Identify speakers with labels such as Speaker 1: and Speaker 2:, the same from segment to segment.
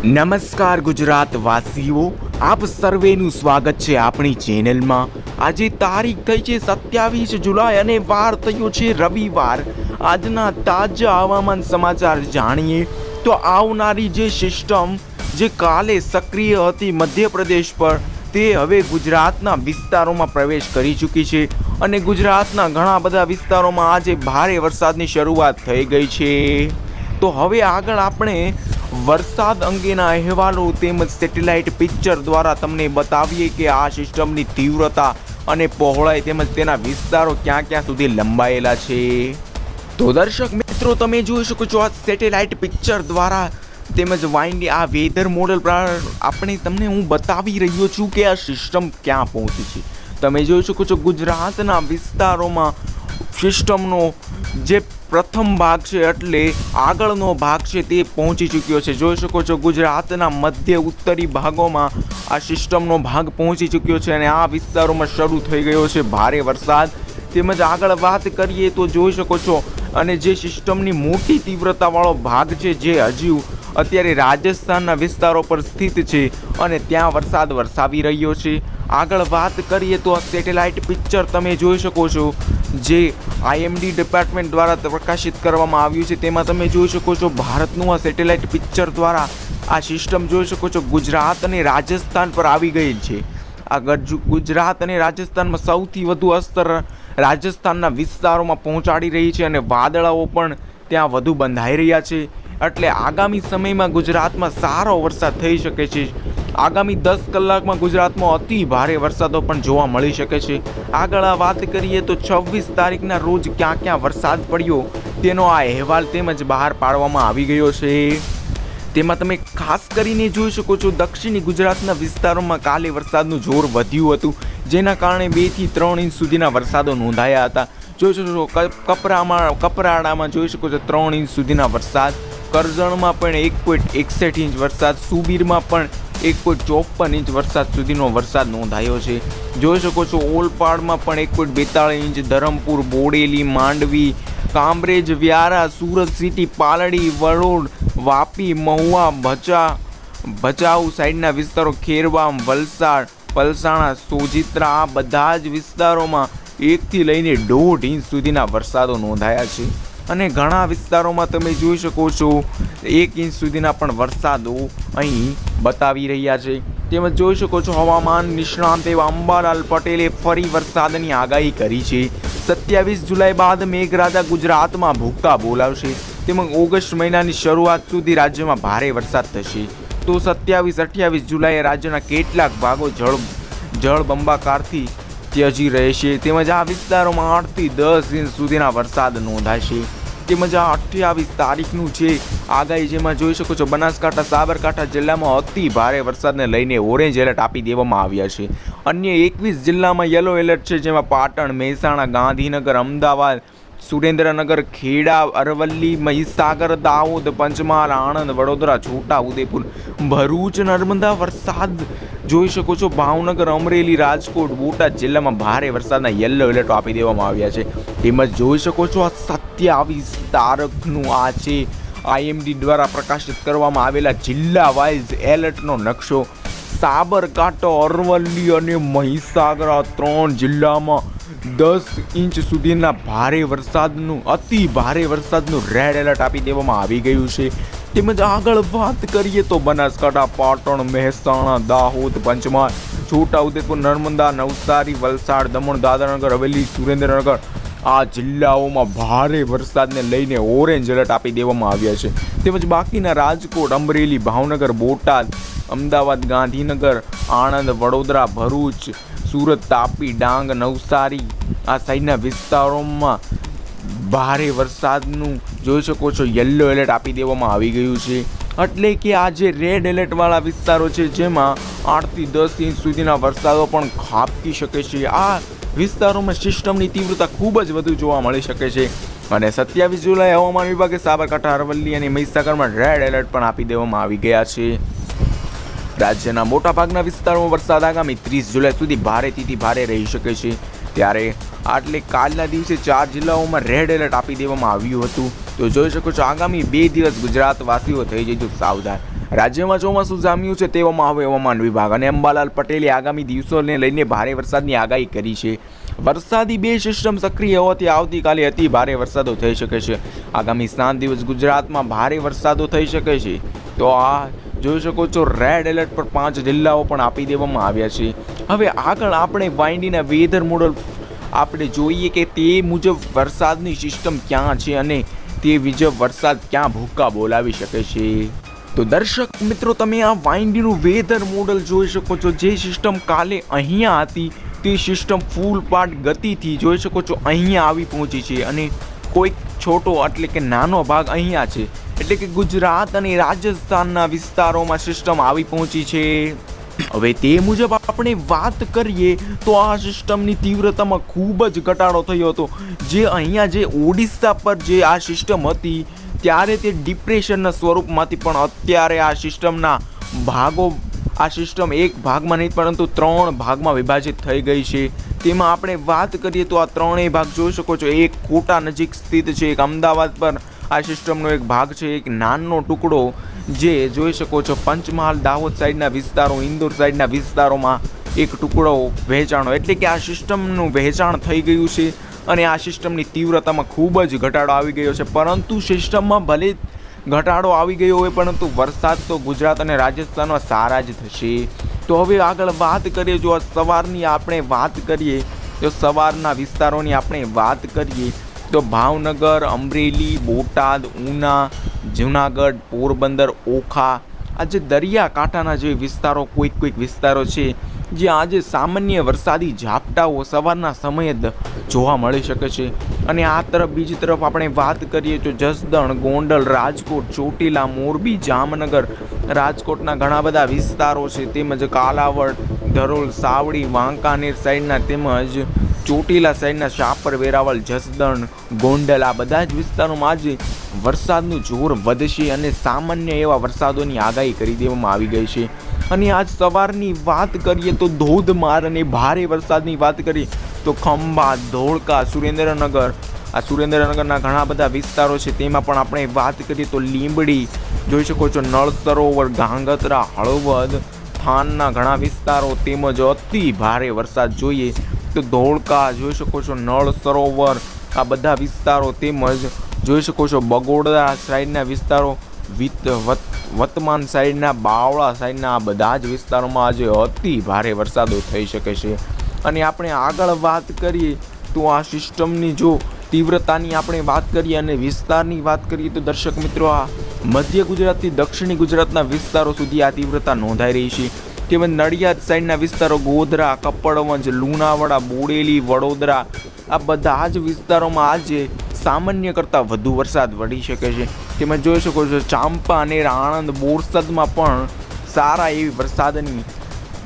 Speaker 1: નમસ્કાર ગુજરાત વાસીઓ, આપ સર્વેનું સ્વાગત છે આપણી ચેનલમાં। આજે તારીખ થઈ છે 27 જુલાઈ અને વાર થયો છે રવિવાર। આજના તાજા હવામાન સમાચાર જાણીએ તો આવનારી જે સિસ્ટમ જે કાલે સક્રિય હતી મધ્યપ્રદેશ પર, તે હવે ગુજરાતના વિસ્તારોમાં પ્રવેશ કરી ચૂકી છે અને ગુજરાતના ઘણા બધા વિસ્તારોમાં આજે ભારે વરસાદની શરૂઆત થઈ ગઈ છે। તો હવે આગળ આપણે વરસાદ અંગેના અહેવાલો તેમજ સેટેલાઇટ પિક્ચર દ્વારા તમને બતાવીએ કે આ સિસ્ટમની તીવ્રતા અને પહોળાઈ તેમજ તેના વિસ્તારો ક્યાં ક્યાં સુધી લંબાયેલા છે। તો દર્શક મિત્રો, તમે જોઈ શકો છો આ સેટેલાઇટ પિક્ચર દ્વારા તેમજ વાઇન્ડ આ વેધર મોડલ પર આપણે તમને હું બતાવી રહ્યો છું કે આ સિસ્ટમ ક્યાં પહોંચી છે। તમે જોઈ શકો છો ગુજરાતના વિસ્તારોમાં સિસ્ટમનો જે પ્રથમ ભાગ છે એટલે આગળનો ભાગ છે તે પહોંચી ચૂક્યો છે। જોઈ શકો છો ગુજરાતના મધ્ય ઉત્તરી ભાગોમાં આ સિસ્ટમનો ભાગ પહોંચી ચૂક્યો છે અને આ વિસ્તારોમાં શરૂ થઈ ગયો છે ભારે વરસાદ। તેમજ આગળ વાત કરીએ તો જોઈ શકો છો અને જે સિસ્ટમની મોટી તીવ્રતાવાળો ભાગ છે જે હજુ અત્યારે રાજસ્થાનના વિસ્તારો પર સ્થિત છે અને ત્યાં વરસાદ વરસાવી રહ્યો છે। આગળ વાત કરીએ તો આ સેટેલાઇટ પિક્ચર તમે જોઈ શકો છો જે IMD ડિપાર્ટમેન્ટ દ્વારા પ્રકાશિત કરવામાં આવ્યું છે, તેમાં તમે જોઈ શકો છો ભારતનું આ સેટેલાઇટ પિક્ચર દ્વારા આ સિસ્ટમ જોઈ શકો છો ગુજરાત અને રાજસ્થાન પર આવી ગઈ છે। આગળ ગુજરાત અને રાજસ્થાનમાં સૌથી વધુ અસર રાજસ્થાનના વિસ્તારોમાં પહોંચાડી રહી છે અને વાદળાઓ પણ ત્યાં વધુ બંધાઈ રહ્યા છે, એટલે આગામી સમયમાં ગુજરાતમાં સારો વરસાદ થઈ શકે છે। આગામી 10 કલાકમાં ગુજરાતમાં અતિ ભારે વરસાદો પણ જોવા મળી શકે છે। આગળ વાત કરીએ તો 26 તારીખના રોજ ક્યાં ક્યાં વરસાદ પડ્યો તેનો આ અહેવાલ તેમજ બહાર પાડવામાં આવી ગયો છે। તેમાં તમે ખાસ કરીને જોઈ શકો છો દક્ષિણી ગુજરાતના વિસ્તારોમાં કાલે વરસાદનું જોર વધ્યું હતું, જેના કારણે 2 થી 3 ઇંચ સુધીના વરસાદો નોંધાયા હતા। જોઈ શકો છો કપરાડામાં જોઈ શકો છો 3 ઇંચ સુધીના વરસાદ, કરજણમાં પણ 1.61 ઇંચ વરસાદ, સુબીરમાં પણ 1.54 ઇંચ વરસાદ સુધીનો વરસાદ નોંધાયો છે। જોઈ શકો છો ઓલપાડમાં પણ 1.42 ઇંચ, ધરમપુર, બોડેલી, માંડવી, કામરેજ, વ્યારા, સુરત સિટી, પાલડી, વડોદ, વાપી, મહુવા, ભચાઉ સાઈડના વિસ્તારો, ખેરવા, વલસાડ, પલસાણા, સોજિત્રા, આ બધા જ વિસ્તારોમાં 1 થી લઈને 1.5 ઇંચ સુધીના વરસાદો નોંધાયા છે અને ઘણા વિસ્તારોમાં તમે જોઈ શકો છો 1 ઇંચ સુધીના પણ વરસાદો અહીં બતાવી રહ્યા છે। તેમજ જોઈ શકો છો હવામાન નિષ્ણાંત એવા અંબાલાલ પટેલે ફરી વરસાદની આગાહી કરી છે। 27 જુલાઈ બાદ મેઘરાજા ગુજરાતમાં ભૂક્કા બોલાવશે તેમજ ઓગસ્ટ મહિનાની શરૂઆત સુધી રાજ્યમાં ભારે વરસાદ થશે। તો 27-28 જુલાઈએ રાજ્યના કેટલાક ભાગો જળબંબાકારથી ત્યજી રહેશે તેમજ આ વિસ્તારોમાં 8 થી 10 ઇંચ સુધીના વરસાદ નોંધાશે। તેમજ આ 28 તારીખનું છે આગાહી, જેમાં જોઈ શકો છો બનાસકાંઠા, સાબરકાંઠા જિલ્લામાં અતિ ભારે વરસાદને લઈને ઓરેન્જ એલર્ટ આપી દેવામાં આવ્યા છે। અન્ય 21 જિલ્લામાં યલો એલર્ટ છે, જેમાં પાટણ, મહેસાણા, ગાંધીનગર, અમદાવાદ, સુરેન્દ્રનગર, ખેડા, અરવલ્લી, મહીસાગર, દાહોદ, પંચમહાલ, આણંદ, વડોદરા, છોટા ઉદેપુર, ભરૂચ, નર્મદા વરસાદ જોઈ શકો છો, ભાવનગર, અમરેલી, રાજકોટ, બોટાદ જિલ્લામાં ભારે વરસાદના યલો એલર્ટ આપી દેવામાં આવ્યા છે। તેમજ જોઈ શકો છો આ 27 તારીખનું આ છે IMD દ્વારા પ્રકાશિત કરવામાં આવેલા જિલ્લા વાઇઝ એલર્ટનો નકશો। સાબરકાંઠા, અરવલ્લી અને મહીસાગર આ 3 જિલ્લામાં 10 ઇંચ સુધીના ભારે વરસાદનું અતિ ભારે વરસાદનું રેડ એલર્ટ આપી દેવામાં આવી ગયું છે। તેમજ આગળ વાત કરીએ તો બનાસકાંઠા, પાટણ, મહેસાણા, દાહોદ, પંચમહાલ, છોટાઉદેપુર, નર્મદા, નવસારી, વલસાડ, દમણ, દાદરાનગર હવેલી, સુરેન્દ્રનગર આ જિલ્લાઓમાં ભારે વરસાદને લઈને ઓરેન્જ એલર્ટ આપી દેવામાં આવ્યા છે। તેમજ બાકીના રાજકોટ, અમરેલી, ભાવનગર, બોટાદ, અમદાવાદ, ગાંધીનગર, આણંદ, વડોદરા, ભરૂચ, સુરત, તાપી, ડાંગ, નવસારી આ સાઈડના વિસ્તારોમાં ભારે વરસાદનું જોઈ શકો છો યલો એલર્ટ આપી દેવામાં આવી ગયું છે। એટલે કે આ જે રેડ એલર્ટવાળા વિસ્તારો છે જેમાં 8 થી 10 ઇંચ સુધીના વરસાદો પણ ખાબકી શકે છે। આ વિસ્તારોમાં સિસ્ટમની તીવ્રતા ખૂબ જ વધુ જોવા મળી શકે છે અને 27 જુલાઈ હવામાન વિભાગે સાબરકાંઠા, અરવલ્લી અને મહીસાગરમાં રેડ એલર્ટ પણ આપી દેવામાં આવી ગયા છે। રાજ્યના મોટાભાગના વિસ્તારોમાં વરસાદ આગામી 30 જુલાઈ સુધી ભારેથી ભારે રહી શકે છે। ત્યારે આટલે કાલના દિવસે 4 જિલ્લાઓમાં રેડ એલર્ટ આપી દેવામાં આવ્યું હતું। તો જોઈ શકો છો આગામી 2 દિવસ ગુજરાતવાસીઓ થઈ જજો સાવધાન। રાજ્યમાં ચોમાસું જામ્યું છે તેવામાં હવે હવામાન વિભાગ અને અંબાલાલ પટેલે આગામી દિવસોને લઈને ભારે વરસાદની આગાહી કરી છે. વરસાદી બે સિસ્ટમ સક્રિય હોવાથી આવતીકાલે અતિ ભારે વરસાદો થઈ શકે છે. આગામી 7 દિવસ ગુજરાતમાં ભારે વરસાદો થઈ શકે છે. તો આ જોઈ શકો છો રેડ એલર્ટ પર 5 જિલ્લાઓ પણ આપી દેવામાં આવ્યા છે. હવે આગળ આપણે વાઇન્ડીના વેધર મોડલ આપણે જોઈએ કે તે મુજબ વરસાદની સિસ્ટમ ક્યાં છે અને તે મુજબ વરસાદ ક્યાં ભૂક્કા બોલાવી શકે છે. તો દર્શક મિત્રો, તમે આ વાઇન્ડીનું વેધર મોડલ જોઈ શકો છો. જે સિસ્ટમ કાલે અહીંયા હતી તે સિસ્ટમ ફૂલ પાર્ટ ગતિથી જોઈ શકો છો અહીંયા આવી પહોંચી છે અને કોઈક છોટો એટલે કે નાનો ભાગ અહીંયા છે, એટલે કે ગુજરાત અને રાજસ્થાનના વિસ્તારોમાં સિસ્ટમ આવી પહોંચી છે. હવે તે મુજબ આપણે વાત કરીએ તો આ સિસ્ટમની તીવ્રતામાં ખૂબ જ ઘટાડો થયો હતો. જે અહીંયા જે ઓડિશા પર જે આ સિસ્ટમ હતી ત્યારે તે ડિપ્રેશનના સ્વરૂપમાંથી પણ અત્યારે આ સિસ્ટમના ભાગો આ સિસ્ટમ એક ભાગમાં નહીં પરંતુ 3 ભાગમાં વિભાજિત થઈ ગઈ છે. તેમાં આપણે વાત કરીએ તો આ 3 ભાગ જોઈ શકો છો. એક કોટા નજીક સ્થિત છે, એક અમદાવાદ પર આ સિસ્ટમનો એક ભાગ છે, એક નાનો ટુકડો જે જોઈ શકો છો પંચમહાલ દાહોદ સાઈડના વિસ્તારો, ઇન્દોર સાઈડના વિસ્તારોમાં એક ટુકડો વહેંચાણો, એટલે કે આ સિસ્ટમનું વહેંચાણ થઈ ગયું છે અને આ સિસ્ટમની તીવ્રતામાં ખૂબ જ ઘટાડો આવી ગયો છે. પરંતુ સિસ્ટમમાં ભલે ઘટાડો આવી ગયો હોય પરંતુ વરસાદ તો ગુજરાત અને રાજસ્થાનમાં સારા જ થશે. તો હવે આગળ વાત કરીએ, જો સવારની આપણે વાત કરીએ તો સવારના વિસ્તારોની આપણે વાત કરીએ તો ભાવનગર, અમરેલી, બોટાદ, ઉના, જૂનાગઢ, પોરબંદર, ઓખા, આ જે દરિયાકાંઠાના જે વિસ્તારો કોઈક વિસ્તારો છે જ્યાં આજે સામાન્ય વરસાદી ઝાપટાઓ સવારના સમયે જોવા મળી શકે છે. અને આ તરફ બીજી તરફ આપણે વાત કરીએ તો જસદણ, ગોંડલ, રાજકોટ, ચોટીલા, મોરબી, જામનગર, રાજકોટના ઘણા બધા વિસ્તારો છે, તેમજ કાલાવડ, ધરોલ, સાવડી, વાંકાનેર સાઈડના તેમજ ચોટીલા સાઈડના શાપર, વેરાવળ, જસદણ, ગોંડલ, આ બધા જ વિસ્તારોમાં આજે વરસાદનું જોર વધશે અને સામાન્ય એવા વરસાદોની આગાહી કરી દેવામાં આવી ગઈ છે. અને આજ સવારની વાત કરીએ તો ધોધમાર અને ભારે વરસાદની વાત કરીએ તો ખંભાત, ધોળકા, સુરેન્દ્રનગર, આ સુરેન્દ્રનગરના ઘણા બધા વિસ્તારો છે તેમાં પણ આપણે વાત કરીએ તો લીંબડી જોઈ શકો છો, નળ સરોવર, ગાંગધ્રા, હળવદ, થાનના ઘણા વિસ્તારો તેમજ અતિ ભારે વરસાદ જોઈએ તો ધોળકા જોઈ શકો છો, નળ સરોવર, આ બધા વિસ્તારો તેમજ જોઈ શકો છો બગોદરા સાઈડના વિસ્તારો, વર્તમાન સાઈડના, બાવળા સાઈડના આ બધા જ વિસ્તારોમાં આજે અતિ ભારે વરસાદો થઈ શકે છે. અને આપણે આગળ વાત કરીએ તો આ સિસ્ટમની જો તીવ્રતાની આપણે વાત કરીએ અને વિસ્તારની વાત કરીએ તો દર્શક મિત્રો, આ મધ્ય ગુજરાતથી દક્ષિણી ગુજરાતના વિસ્તારો સુધી આ તીવ્રતા નોંધાઈ રહી છે. તેમજ નડિયાદ સાઈડના વિસ્તારો, ગોધરા, કપડવંજ, લુણાવાડા, બોડેલી, વડોદરા, આ બધા જ વિસ્તારોમાં આજે સામાન્ય કરતાં વધુ વરસાદ પડી શકે છે. તેમજ જોઈ શકો છો ચાંપાનેર, આણંદ, બોરસદમાં પણ સારા એવી વરસાદની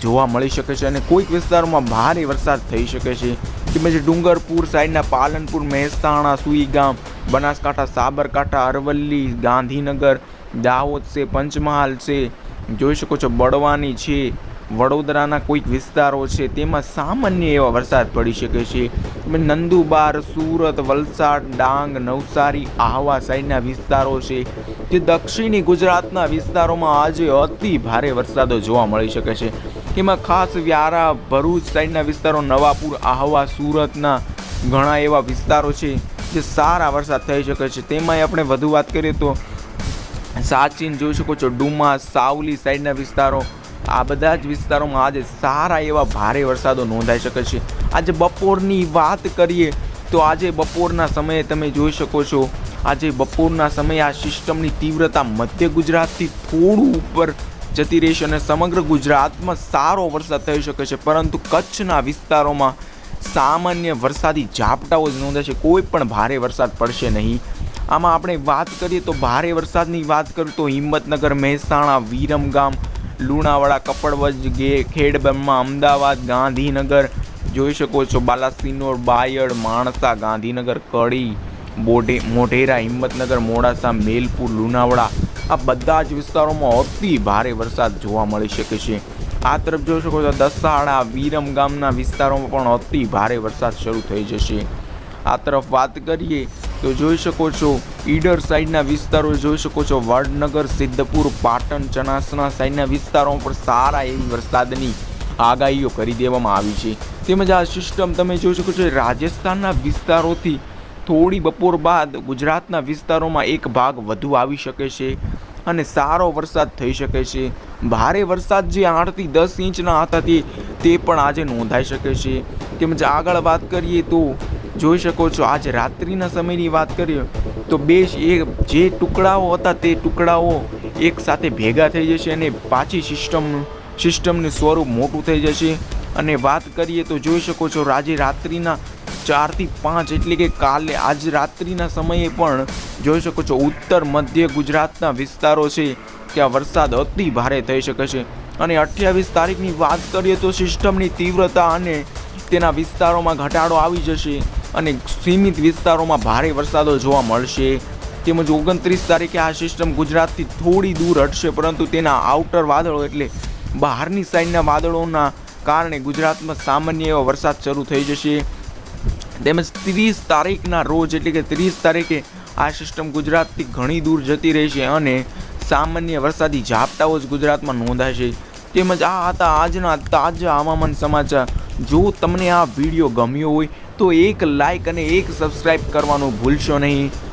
Speaker 1: જોવા મળી શકે છે અને કોઈક વિસ્તારોમાં ભારે વરસાદ થઈ શકે છે. તેમજ ડુંગરપુર સાઈડના પાલનપુર, મહેસાણા, સુઈગામ, બનાસકાંઠા, સાબરકાંઠા, અરવલ્લી, ગાંધીનગર, દાહોદ છે, પંચમહાલ છે, જોઈ શકો છો બળવાની છે, વડોદરાના કોઈક વિસ્તારો છે તેમાં સામાન્ય એવા વરસાદ પડી શકે છે. નંદુબાર, સુરત, વલસાડ, ડાંગ, નવસારી, આહવા સાઈડના વિસ્તારો છે જે દક્ષિણી ગુજરાતના વિસ્તારોમાં આજે અતિ ભારે વરસાદો જોવા મળી શકે છે. એમાં ખાસ વ્યારા, ભરૂચ સાઈડના વિસ્તારો, નવાપુર, આહવા, સુરતના ઘણા એવા વિસ્તારો છે જે સારા વરસાદ થઈ શકે છે. તેમાંય આપણે વધુ વાત કરીએ તો સાચીન જોઈ શકો છો, ડુમાસ, સાવલી સાઈડના વિસ્તારો, આ બધા જ વિસ્તારોમાં આજે સારા એવા ભારે વરસાદો નોંધાઈ શકે છે. આજે બપોરની વાત કરીએ તો આજે બપોરના સમયે તમે જોઈ શકો છો, આજે બપોરના સમયે આ સિસ્ટમની તીવ્રતા મધ્ય ગુજરાતથી થોડું ઉપર જતી રહેશે અને સમગ્ર ગુજરાતમાં સારો વરસાદ થઈ શકે છે. પરંતુ કચ્છના વિસ્તારોમાં સામાન્ય વરસાદી ઝાપટાઓ જ નોંધાશે, કોઈ પણ ભારે વરસાદ પડશે નહીં. આમાં આપણે વાત કરીએ તો ભારે વરસાદની વાત કરીએ તો હિંમતનગર, મહેસાણા, વિરમગામ, લુણાવાડા, કપડવંજ, ખેડબ્રહ્મા, અમદાવાદ, ગાંધીનગર જોઈ શકો છો, બાલાસિનોર, બાયડ, માણસા, ગાંધીનગર, કડી, મોઢેરા, હિંમતનગર, મોડાસા, મેલપુર, લુણાવાડા, આ બધા જ વિસ્તારોમાં અતિ ભારે વરસાદ જોવા મળી શકે છે. આ તરફ જોઈ શકો છો દસાડા, વિરમગામના વિસ્તારોમાં પણ અતિ ભારે વરસાદ શરૂ થઈ જશે. આ તરફ વાત કરીએ તો જોઈ શકો છો ઈડર સાઈડના વિસ્તારો જોઈ શકો છો, વડનગર, સિદ્ધપુર, પાટણ, ચનાસણા સાઈડના વિસ્તારોમાં પણ સારા એવી વરસાદની આગાહીઓ કરી દેવામાં આવી છે. તેમજ આ સિસ્ટમ તમે જોઈ શકો છો રાજસ્થાનના વિસ્તારોથી થોડી બપોર બાદ ગુજરાતના વિસ્તારોમાં એક ભાગ વધુ આવી શકે છે અને સારો વરસાદ થઈ શકે છે. ભારે વરસાદ જે 8 થી 10 ઇંચના હતા તે પણ આજે નોંધાઈ શકે છે. તેમજ આગળ વાત કરીએ તો જોઈ શકો છો આજ રાત્રિના સમયની વાત કરીએ તો જે ટુકડાઓ હતા તે ટુકડાઓ એક સાથે ભેગા થઈ જશે અને પાછી સિસ્ટમનું સ્વરૂપ મોટું થઈ જશે. અને વાત કરીએ તો જોઈ શકો છો આજે રાત્રિના 4 થી 5 એટલે કે કાલે આજ રાત્રિના સમયે પણ જોઈ શકો છો ઉત્તર મધ્ય ગુજરાતના વિસ્તારો છે ત્યાં વરસાદ અતિ ભારે થઈ શકે છે. અને 28 તારીખની વાત કરીએ તો સિસ્ટમની તીવ્રતા અને તેના વિસ્તારોમાં ઘટાડો આવી જશે અને સીમિત વિસ્તારોમાં ભારે વરસાદો જોવા મળશે. તેમજ 29 તારીખે આ સિસ્ટમ ગુજરાતથી થોડી દૂર હટશે, પરંતુ તેના આઉટર વાદળો એટલે બહારની સાઈડના વાદળોના કારણે ગુજરાતમાં સામાન્ય એવો વરસાદ શરૂ થઈ જશે. તેમજ 30 તારીખના રોજ એટલે કે 30 તારીખે આ સિસ્ટમ ગુજરાતથી ઘણી દૂર જતી રહેશે અને સામાન્ય વરસાદી ઝાપટાઓ જ ગુજરાતમાં નોંધાશે. તેમજ આ હતા આજના તાજા હવામાન સમાચાર. જો તમને આ વિડીયો ગમ્યો હોય તો એક લાઈક અને એક સબસ્ક્રાઈબ કરવાનું ભૂલશો નહીં.